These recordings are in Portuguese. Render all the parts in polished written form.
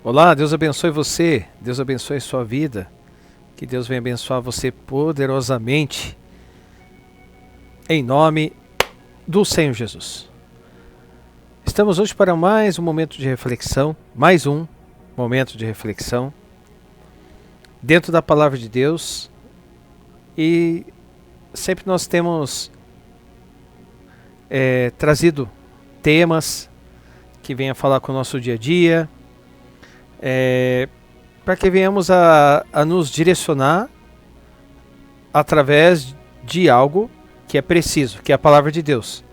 Olá, Deus abençoe você, Deus abençoe a sua vida, que Deus venha abençoar você poderosamente, em nome do Senhor Jesus. Estamos hoje para mais um momento de reflexão, dentro da Palavra de Deus, e sempre nós temos trazido temas que venham falar com o nosso dia a dia, para que venhamos a nos direcionar através de algo que é preciso, que é a Palavra de Deus.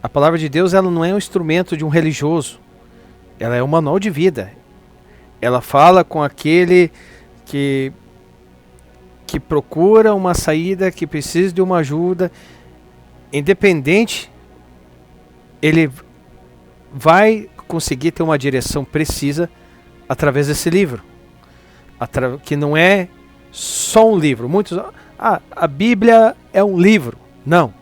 A Palavra de Deus, ela não é um instrumento de um religioso, ela é um manual de vida. Ela fala com aquele que procura uma saída, que precisa de uma ajuda, independente, ele vai conseguir ter uma direção precisa através desse livro, que não é só um livro. Muitos, a Bíblia é um livro. Não,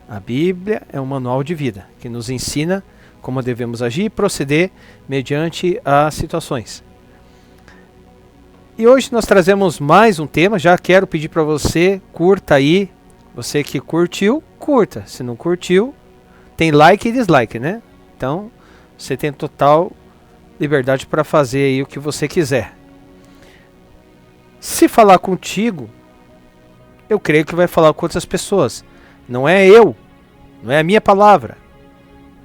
a Bíblia é um manual de vida que nos ensina como devemos agir e proceder mediante as situações. E hoje nós trazemos mais um tema. Já quero pedir para você, curta aí. Você que curtiu, curta. Se não curtiu, tem like e dislike, né? Então, você tem total liberdade para fazer aí o que você quiser. Se falar contigo, eu creio que vai falar com outras pessoas. Não é eu, não é a minha palavra,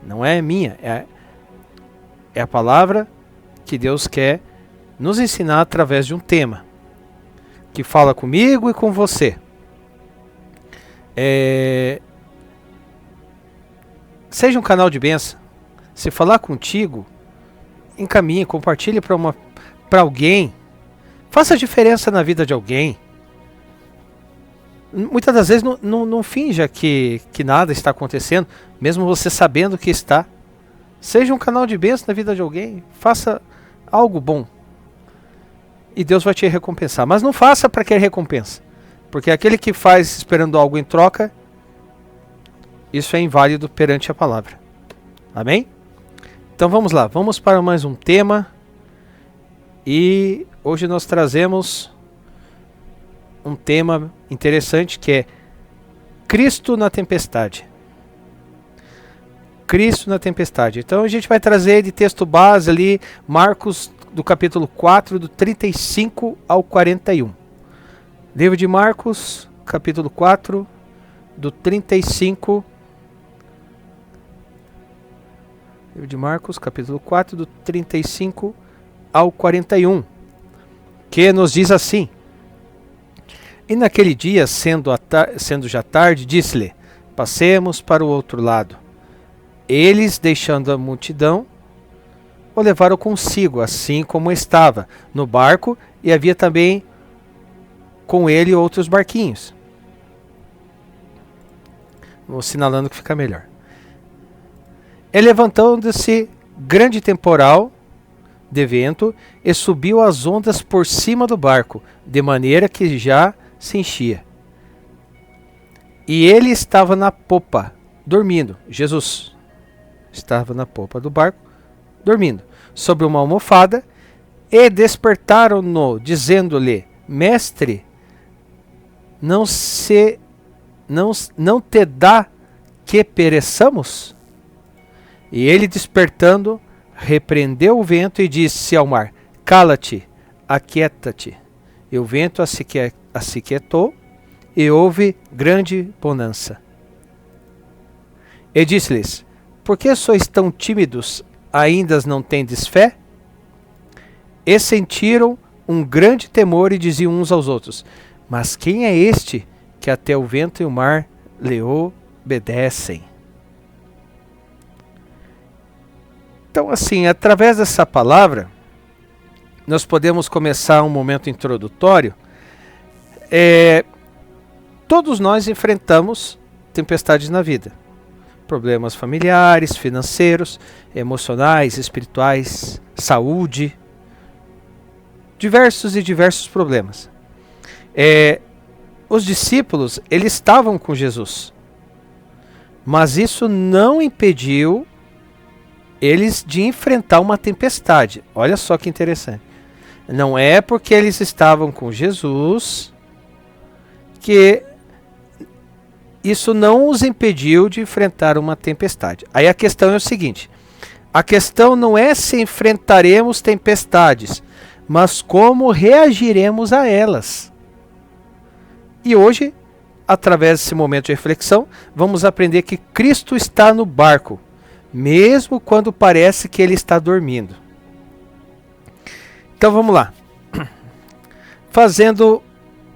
não é minha, é a palavra que Deus quer nos ensinar através de um tema que fala comigo e com você. Seja um canal de bênção. Se falar contigo, encaminhe, compartilhe para alguém. Faça diferença na vida de alguém. Muitas das vezes não finja que nada está acontecendo, mesmo você sabendo que está. Seja um canal de bênção na vida de alguém. Faça algo bom. E Deus vai te recompensar. Mas não faça para querer recompensa. Porque aquele que faz esperando algo em troca, isso é inválido perante a palavra. Amém? Então vamos lá, vamos para mais um tema. E hoje nós trazemos um tema interessante que é Cristo na tempestade. Cristo na tempestade. Então a gente vai trazer de texto base ali, Marcos do capítulo 4, do 35 ao 41. Livro de Marcos, capítulo 4, do 35. Livro de Marcos, capítulo 4, do 35 ao 41. Que nos diz assim: E naquele dia, sendo já tarde, disse-lhe: Passemos para o outro lado. Eles, deixando a multidão, o levaram consigo, assim como estava, no barco, e havia também com ele outros barquinhos. Vou sinalando que fica melhor. E levantando-se grande temporal de vento, e subiu as ondas por cima do barco, de maneira que já se enchia. E ele estava na popa, dormindo. Jesus estava na popa do barco, dormindo, sobre uma almofada, e despertaram-no, dizendo-lhe: Mestre, não te dá que pereçamos? E ele, despertando, repreendeu o vento e disse ao mar: Cala-te, aquieta-te. E o vento se quietou, e houve grande bonança. E disse-lhes: Por que sois tão tímidos, ainda não tendes fé? E sentiram um grande temor e diziam uns aos outros: Mas quem é este que até o vento e o mar lhe obedecem? Então, assim, através dessa palavra, nós podemos começar um momento introdutório. Todos nós enfrentamos tempestades na vida. Problemas familiares, financeiros, emocionais, espirituais, saúde. Diversos problemas. Os discípulos, eles estavam com Jesus. Mas isso não impediu eles de enfrentar uma tempestade. Olha só que interessante. Não é porque eles estavam com Jesus que isso não os impediu de enfrentar uma tempestade. Aí a questão é o seguinte: a questão não é se enfrentaremos tempestades, mas como reagiremos a elas. E hoje, através desse momento de reflexão, vamos aprender que Cristo está no barco, mesmo quando parece que ele está dormindo. Então vamos lá. Fazendo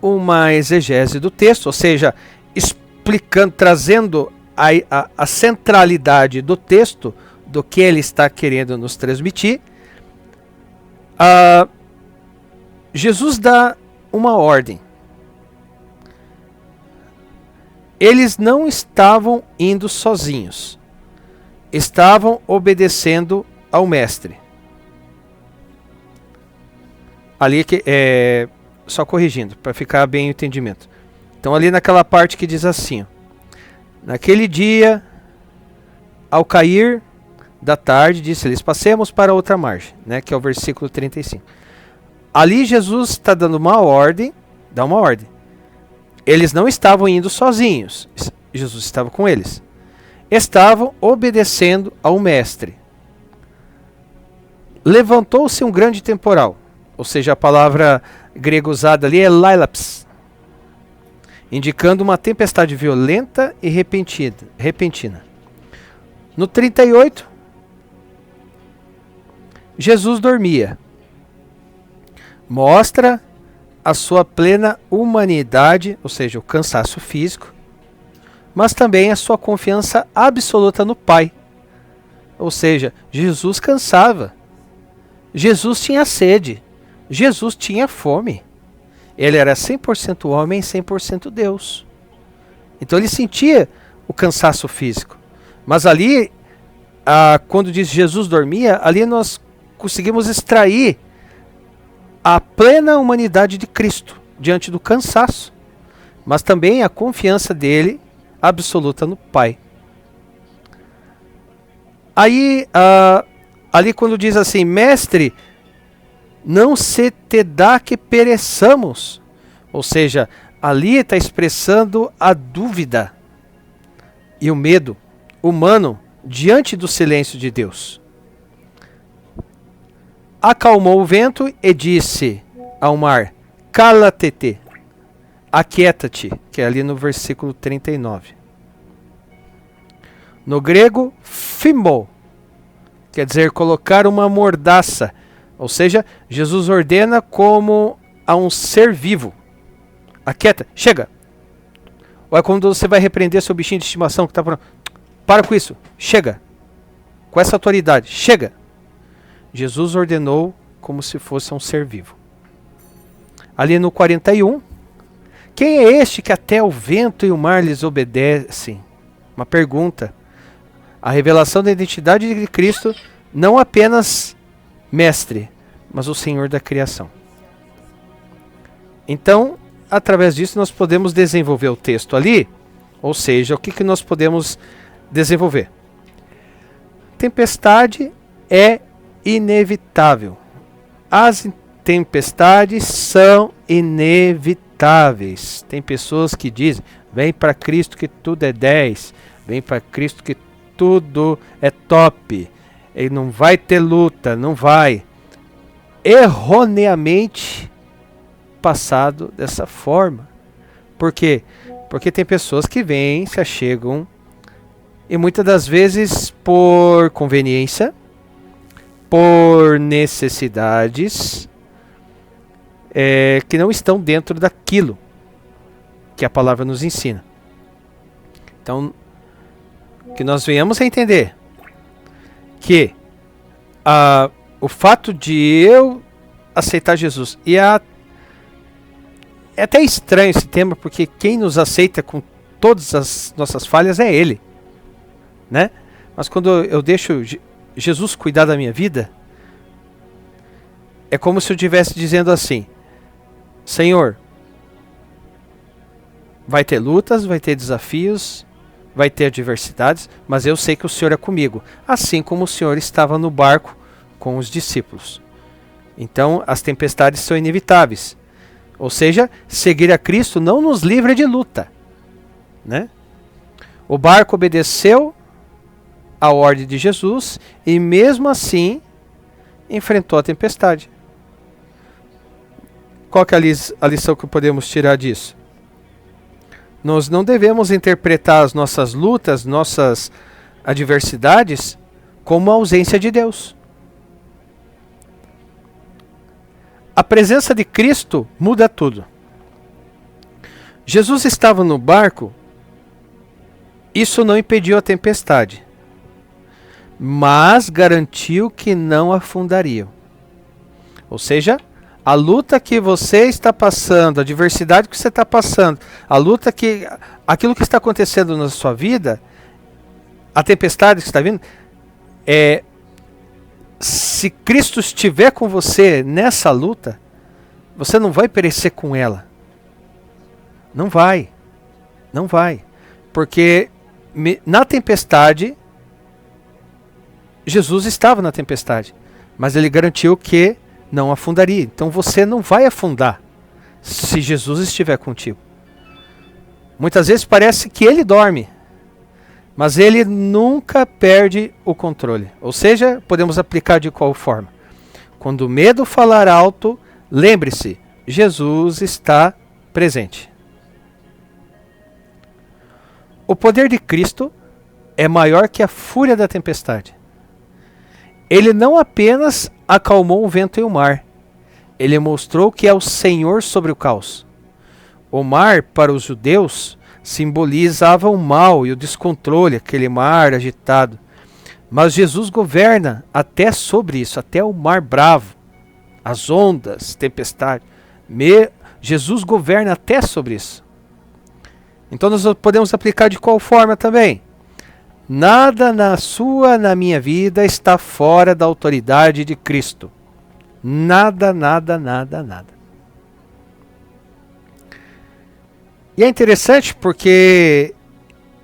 uma exegese do texto, ou seja, explicando, trazendo a centralidade do texto, do que ele está querendo nos transmitir, Jesus dá uma ordem. Eles não estavam indo sozinhos, estavam obedecendo ao mestre. Ali só corrigindo, para ficar bem o entendimento. Então ali naquela parte que diz assim, ó, naquele dia, ao cair da tarde, disse-lhes, passemos para outra margem, né, que é o versículo 35. Ali Jesus está dando uma ordem, dá uma ordem. Eles não estavam indo sozinhos, Jesus estava com eles. Estavam obedecendo ao mestre. Levantou-se um grande temporal, ou seja, a palavra grega usada ali é lailaps, indicando uma tempestade violenta e repentina. No 38, Jesus dormia. Mostra a sua plena humanidade, ou seja, o cansaço físico, mas também a sua confiança absoluta no Pai. Ou seja, Jesus cansava. Jesus tinha sede. Jesus tinha fome. Ele era 100% homem e 100% Deus. Então ele sentia o cansaço físico. Mas ali, quando diz Jesus dormia, ali nós conseguimos extrair a plena humanidade de Cristo diante do cansaço, mas também a confiança dele absoluta no Pai. Aí, ali quando diz assim, mestre, não se te dá que pereçamos, ou seja, ali está expressando a dúvida e o medo humano diante do silêncio de Deus. Acalmou o vento e disse ao mar, cala-te, aquieta-te, que é ali no versículo 39. No grego, phimbo, quer dizer colocar uma mordaça, ou seja, Jesus ordena como a um ser vivo. Aquieta, chega. Ou é quando você vai repreender seu bichinho de estimação que está pronto. Para com isso, chega. Com essa autoridade, chega. Jesus ordenou como se fosse um ser vivo. Ali no 41, quem é este que até o vento e o mar lhes obedecem? Uma pergunta. A revelação da identidade de Cristo, não apenas mestre, mas o Senhor da criação. Então, através disso nós podemos desenvolver o texto ali, ou seja, o que nós podemos desenvolver? Tempestade é inevitável. As tempestades são inevitáveis. Tem pessoas que dizem, vem para Cristo que tudo é 10, vem para Cristo que tudo é top, ele não vai ter luta, não vai. Erroneamente passado dessa forma. Por quê? Porque tem pessoas que vêm, se achegam, e muitas das vezes por conveniência, por necessidades, que não estão dentro daquilo que a palavra nos ensina. Então, que nós venhamos a entender que o fato de eu aceitar Jesus, e é até estranho esse tema, porque quem nos aceita com todas as nossas falhas é Ele, né? Mas quando eu deixo Jesus cuidar da minha vida, é como se eu estivesse dizendo assim, Senhor, vai ter lutas, vai ter desafios, vai ter adversidades, mas eu sei que o Senhor é comigo, assim como o Senhor estava no barco com os discípulos. Então, as tempestades são inevitáveis. Ou seja, seguir a Cristo não nos livra de luta, né? O barco obedeceu à ordem de Jesus e mesmo assim enfrentou a tempestade. Qual que é a lição que podemos tirar disso? Nós não devemos interpretar as nossas lutas, nossas adversidades, como a ausência de Deus. A presença de Cristo muda tudo. Jesus estava no barco, isso não impediu a tempestade, mas garantiu que não afundariam. Ou seja, a luta que você está passando, a adversidade que você está passando, aquilo que está acontecendo na sua vida, a tempestade que está vindo, se Cristo estiver com você nessa luta, você não vai perecer com ela. Não vai. Não vai. Porque na tempestade, Jesus estava na tempestade, mas ele garantiu que não afundaria. Então você não vai afundar se Jesus estiver contigo. Muitas vezes parece que ele dorme, mas ele nunca perde o controle. Ou seja, podemos aplicar de qual forma? Quando o medo falar alto, lembre-se, Jesus está presente. O poder de Cristo é maior que a fúria da tempestade. Ele não apenas acalmou o vento e o mar, ele mostrou que é o Senhor sobre o caos. O mar, para os judeus, simbolizava o mal e o descontrole, aquele mar agitado. Mas Jesus governa até sobre isso, até o mar bravo, as ondas, tempestade. Jesus governa até sobre isso. Então nós podemos aplicar de qual forma também? Nada na minha vida está fora da autoridade de Cristo. Nada, nada, nada, nada. E é interessante porque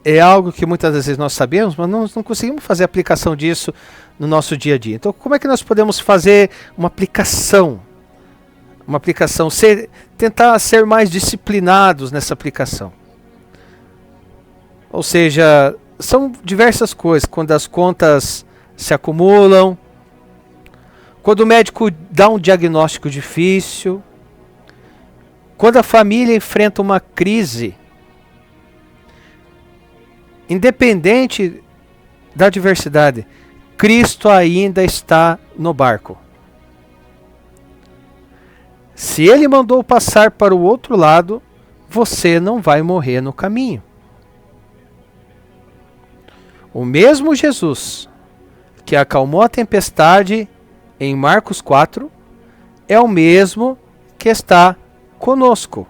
é algo que muitas vezes nós sabemos, mas não conseguimos fazer aplicação disso no nosso dia a dia. Então, como é que nós podemos fazer uma aplicação? Tentar ser mais disciplinados nessa aplicação. Ou seja, são diversas coisas. Quando as contas se acumulam, quando o médico dá um diagnóstico difícil, quando a família enfrenta uma crise, independente da adversidade, Cristo ainda está no barco. Se ele mandou passar para o outro lado, você não vai morrer no caminho. O mesmo Jesus que acalmou a tempestade em Marcos 4 é o mesmo que está conosco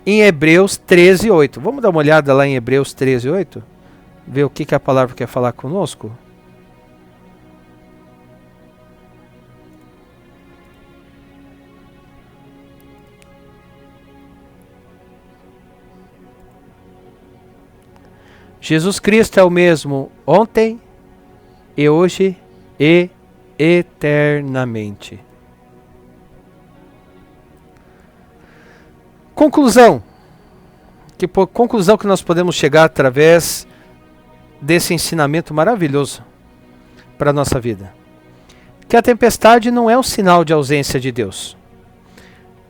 em Hebreus 13:8. Vamos dar uma olhada lá em Hebreus 13:8? Ver o que a palavra quer falar conosco? Jesus Cristo é o mesmo ontem e hoje e eternamente. Conclusão. Conclusão que nós podemos chegar através desse ensinamento maravilhoso para a nossa vida. Que a tempestade não é um sinal de ausência de Deus,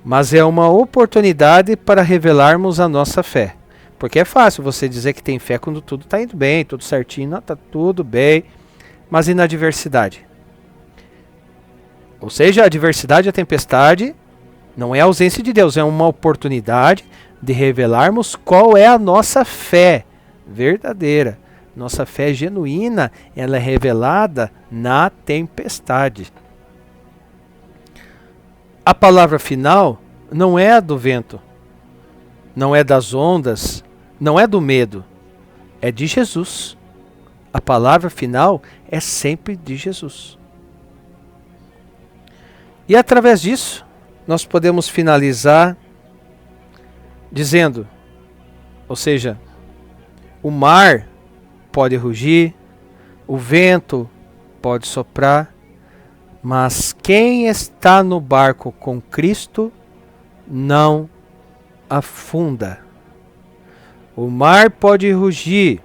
mas é uma oportunidade para revelarmos a nossa fé. Porque é fácil você dizer que tem fé quando tudo está indo bem, tudo certinho, está tudo bem, mas e na adversidade? Ou seja, a adversidade, a tempestade, não é a ausência de Deus, é uma oportunidade de revelarmos qual é a nossa fé verdadeira. Nossa fé genuína, ela é revelada na tempestade. A palavra final não é a do vento, não é das ondas, não é do medo, é de Jesus. A palavra final é sempre de Jesus. E através disso, nós podemos finalizar dizendo, ou seja, O mar pode rugir, o vento pode soprar, mas quem está no barco com Cristo não afunda. O mar pode rugir,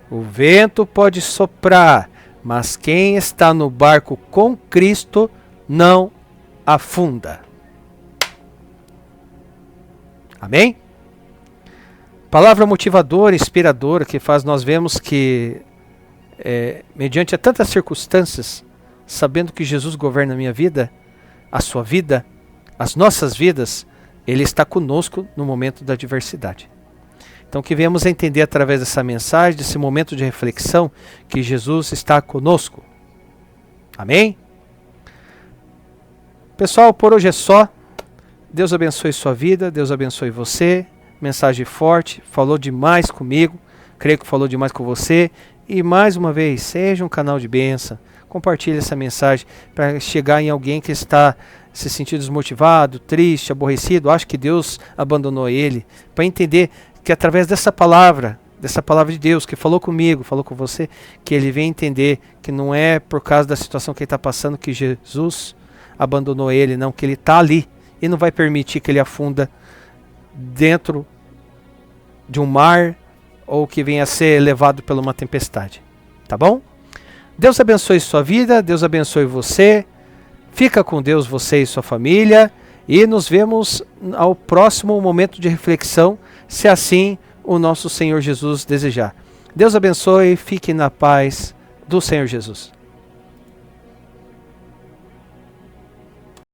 o vento pode soprar, mas quem está no barco com Cristo não afunda. Amém? Palavra motivadora, inspiradora, que faz nós vemos que, mediante a tantas circunstâncias, sabendo que Jesus governa a minha vida, a sua vida, as nossas vidas, Ele está conosco no momento da adversidade. Então que venhamos a entender através dessa mensagem, desse momento de reflexão, que Jesus está conosco. Amém? Pessoal, por hoje é só. Deus abençoe sua vida, Deus abençoe você. Mensagem forte, falou demais comigo, creio que falou demais com você. E mais uma vez, seja um canal de bênção. Compartilhe essa mensagem para chegar em alguém que está se sentindo desmotivado, triste, aborrecido, acha que Deus abandonou ele, para entender que através dessa palavra de Deus que falou comigo, falou com você, que ele vem entender que não é por causa da situação que ele está passando que Jesus abandonou ele, não, que ele está ali e não vai permitir que ele afunda dentro de um mar ou que venha a ser levado por uma tempestade. Tá bom? Deus abençoe sua vida, Deus abençoe você. Fica com Deus, você e sua família. E nos vemos ao próximo momento de reflexão, se assim o nosso Senhor Jesus desejar. Deus abençoe, fique na paz do Senhor Jesus.